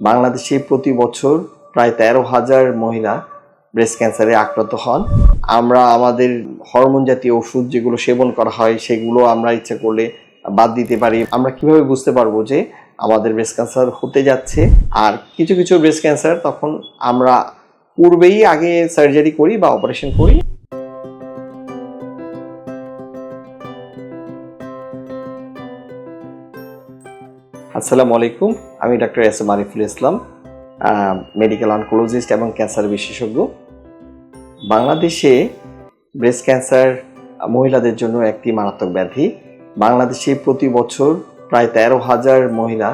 বাংলাদেশে প্রতি বছর প্রায় 13,000 মহিলা ব্রেস্ট ক্যান্সারে আক্রান্ত হন। আমরা আমাদের হরমোন জাতীয় ওষুধ যেগুলো সেবন করা হয় সেগুলো আমরা ইচ্ছা করলে বাদ দিতে পারি। আমরা কিভাবে বুঝতে পারবো যে আমাদের ব্রেস্ট ক্যান্সার হতে যাচ্ছে? আর কিছু কিছু ব্রেস্ট ক্যান্সার তখন আমরা পূর্বেই আগে সার্জারি করি বা অপারেশন করি। আসসালামু আলাইকুম, আমি doctor SM. Ariful Islam, medical oncologist এবং ক্যান্সার বিশেষজ্ঞ। বাংলাদেশে ব্রেস্ট ক্যান্সার মহিলাদের জন্য একটি মারাত্মক ব্যাধি। বাংলাদেশে প্রতি বছর প্রায় 13,000 মহিলা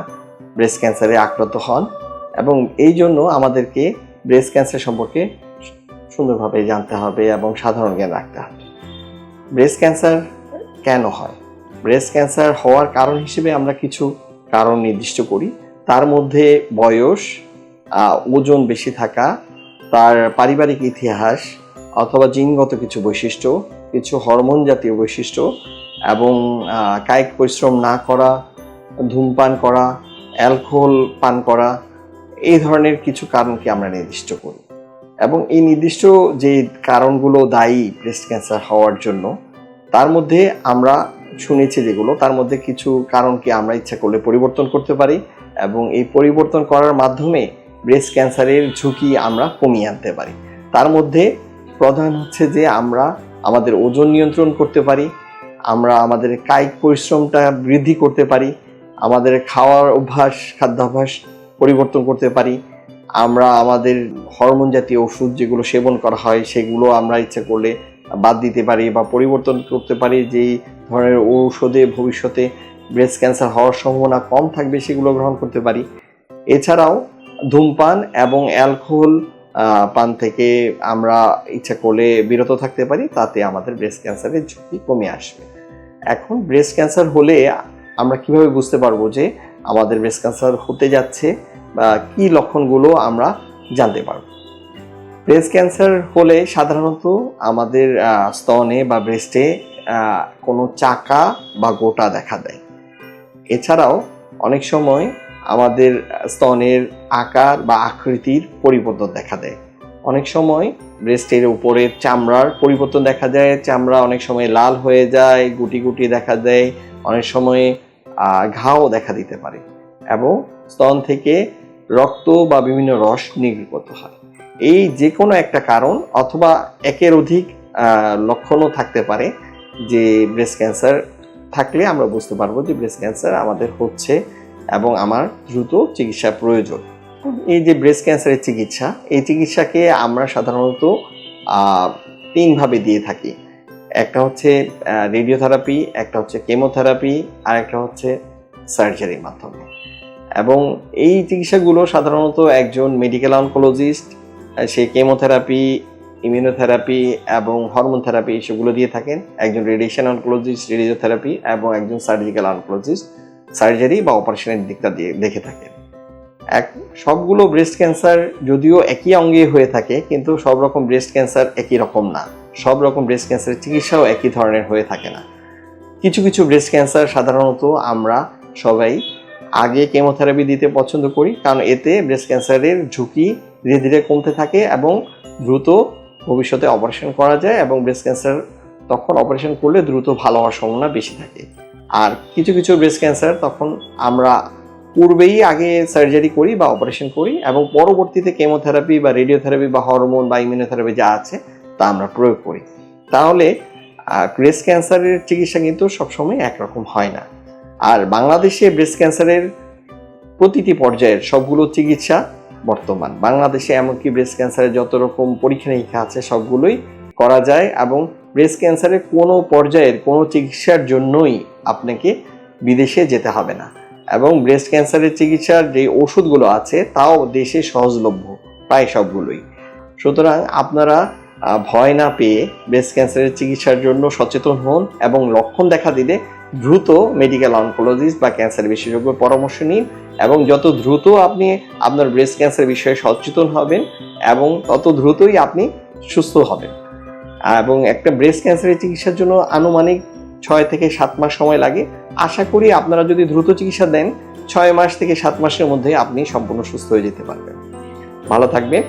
ব্রেস্ট ক্যান্সারে আক্রান্ত হন এবং এই জন্য আমাদেরকে ব্রেস্ট ক্যান্সার সম্পর্কে সুন্দরভাবে জানতে হবে এবং সাধারণ জ্ঞান রাখতে হবে। ব্রেস্ট ক্যান্সার কেন হয়? ব্রেস্ট ক্যান্সার হওয়ার কারণ হিসেবে আমরা কিছু কারণ নির্দিষ্ট করি। তার মধ্যে বয়স, ওজন বেশি থাকা, তার পারিবারিক ইতিহাস অথবা জিনগত কিছু বৈশিষ্ট্য, কিছু হরমোন জাতীয় বৈশিষ্ট্য এবং কায়িক পরিশ্রম না করা, ধূমপান করা, অ্যালকোহল পান করা, এই ধরনের কিছু কারণকে আমরা নির্দিষ্ট করি। এবং এই নির্দিষ্ট যে কারণগুলো দায়ী ব্রেস্ট ক্যান্সার হওয়ার জন্য, তার মধ্যে আমরা শুনেছি যেগুলো, তার মধ্যে কিছু কারণকে আমরা ইচ্ছা করলে পরিবর্তন করতে পারি এবং এই পরিবর্তন করার মাধ্যমে ব্রেস্ট ক্যান্সারের ঝুঁকি আমরা কমিয়ে আনতে পারি। তার মধ্যে প্রধান হচ্ছে যে আমরা আমাদের ওজন নিয়ন্ত্রণ করতে পারি, আমরা আমাদের কায়িক পরিশ্রমটা বৃদ্ধি করতে পারি, আমাদের খাওয়ার অভ্যাস, খাদ্যাভ্যাস পরিবর্তন করতে পারি, আমরা আমাদের হরমোন জাতীয় ওষুধ যেগুলো সেবন করা হয় সেগুলো আমরা ইচ্ছা করলে বাদ দিতে পারি বা পরিবর্তন করতে পারি। যেই ধরনের ঔষধে ভবিষ্যতে ব্রেস্ট ক্যান্সার হওয়ার সম্ভাবনা কম থাকবে সেগুলো গ্রহণ করতে পারি। এছাড়াও ধূমপান এবং অ্যালকোহল পান থেকে আমরা ইচ্ছা করলে বিরত থাকতে পারি, তাতে আমাদের ব্রেস্ট ক্যান্সারের ঝুঁকি কমে আসবে। এখন ব্রেস্ট ক্যান্সার হলে আমরা কিভাবে বুঝতে পারবো যে আমাদের ব্রেস্ট ক্যান্সার হতে যাচ্ছে বা কী লক্ষণগুলো আমরা জানতে পারবো? ব্রেস্ট ক্যান্সার হলে সাধারণত আমাদের স্তনে বা ব্রেস্টে কোনো চাকা বা গোটা দেখা দেয়। এছাড়াও অনেক সময় আমাদের স্তনের আকার বা আকৃতির পরিবর্তন দেখা দেয়। অনেক সময় ব্রেস্টের উপরের চামড়ার পরিবর্তন দেখা যায়, চামড়া অনেক সময় লাল হয়ে যায়, গুটি গুটি দেখা দেয়, অনেক সময় ঘাও দেখা দিতে পারে এবং স্তন থেকে রক্ত বা বিভিন্ন রস নির্গত হয়। এই যে কোনো একটা কারণ অথবা একের অধিক লক্ষণও থাকতে পারে যে ব্রেস্ট ক্যান্সার থাকলে আমরা বুঝতে পারবো যে ব্রেস্ট ক্যান্সার আমাদের হচ্ছে এবং আমার দ্রুত চিকিৎসা প্রয়োজন। এই যে ব্রেস্ট ক্যান্সারের চিকিৎসা, এই চিকিৎসাকে আমরা সাধারণত 3 ভাবে দিয়ে থাকি। একটা হচ্ছে রেডিওথেরাপি, একটা হচ্ছে কেমোথেরাপি, আর একটা হচ্ছে সার্জারির মাধ্যমে। এবং এই চিকিৎসাগুলো সাধারণত একজন মেডিকেল অনকোলজিস্ট সে কেমোথেরাপি, ইমিউনোথেরাপি এবং হরমোন থেরাপি সেগুলো দিয়ে থাকেন। একজন রেডিয়েশন অনকোলজিস্ট রেডিওথেরাপি এবং একজন সার্জিক্যাল অনকোলজিস্ট সার্জারি বা অপারেশনের দিকটা দিয়ে দেখে থাকেন। সবগুলো ব্রেস্ট ক্যান্সার যদিও একই অঙ্গে হয়ে থাকে, কিন্তু সব রকম ব্রেস্ট ক্যান্সার একই রকম না, সব রকম ব্রেস্ট ক্যান্সারের চিকিৎসাও একই ধরনের হয়ে থাকে না। কিছু কিছু ব্রেস্ট ক্যান্সার সাধারণত আমরা সবাই আগে কেমোথেরাপি দিতে পছন্দ করি, কারণ এতে ব্রেস্ট ক্যান্সারের ঝুঁকি ধীরে ধীরে কমতে থাকে এবং দ্রুত ভবিষ্যতে অপারেশন করা যায় এবং ব্রেস্ট ক্যান্সার তখন অপারেশন করলে দ্রুত ভালো হওয়ার সম্ভাবনা বেশি থাকে। আর কিছু কিছু ব্রেস্ট ক্যান্সার তখন আমরা পূর্বেই আগে সার্জারি করি বা অপারেশন করি এবং পরবর্তীতে কেমোথেরাপি বা রেডিওথেরাপি বা হরমোন বা ইমিউনোথেরাপি যা আছে তা আমরা প্রয়োগ করি। তাহলে ব্রেস্ট ক্যান্সারের চিকিৎসা কিন্তু সবসময় একরকম হয় না। আর বাংলাদেশে ব্রেস্ট ক্যান্সারের প্রতিটি পর্যায়ের সবগুলো চিকিৎসা বর্তমান বাংলাদেশে, এমনকি ব্রেস্ট ক্যান্সারের যত রকম পরীক্ষা নিরীক্ষা আছে সবগুলোই করা যায় এবং ব্রেস্ট ক্যান্সারের কোনো পর্যায়ের কোনো চিকিৎসার জন্যই আপনাকে বিদেশে যেতে হবে না এবং ব্রেস্ট ক্যান্সারের চিকিৎসার যে ওষুধগুলো আছে তাও দেশে সহজলভ্য প্রায় সবগুলোই। সুতরাং আপনারা ভয় না পেয়ে ব্রেস্ট ক্যান্সারের চিকিৎসার জন্য সচেতন হন এবং লক্ষণ দেখা দিলে দ্রুত মেডিকেল অনকোলজিস্ট বা ক্যান্সার বিশেষজ্ঞের পরামর্শ নিন এবং যত দ্রুত আপনি আপনার ব্রেস্ট ক্যান্সার বিষয়ে সচেতন হবেন এবং তত দ্রুতই আপনি সুস্থ হবেন। এবং একটা ব্রেস্ট ক্যান্সারের চিকিৎসার জন্য আনুমানিক 6 থেকে 7 মাস সময় লাগে। আশা করি আপনারা যদি দ্রুত চিকিৎসা দেন 6 মাস থেকে 7 মাসের মধ্যে আপনি সম্পূর্ণ সুস্থ হয়ে যেতে পারবেন। ভালো থাকবেন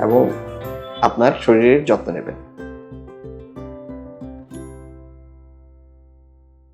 এবং আপনার শরীরের যত্ন নেবেন।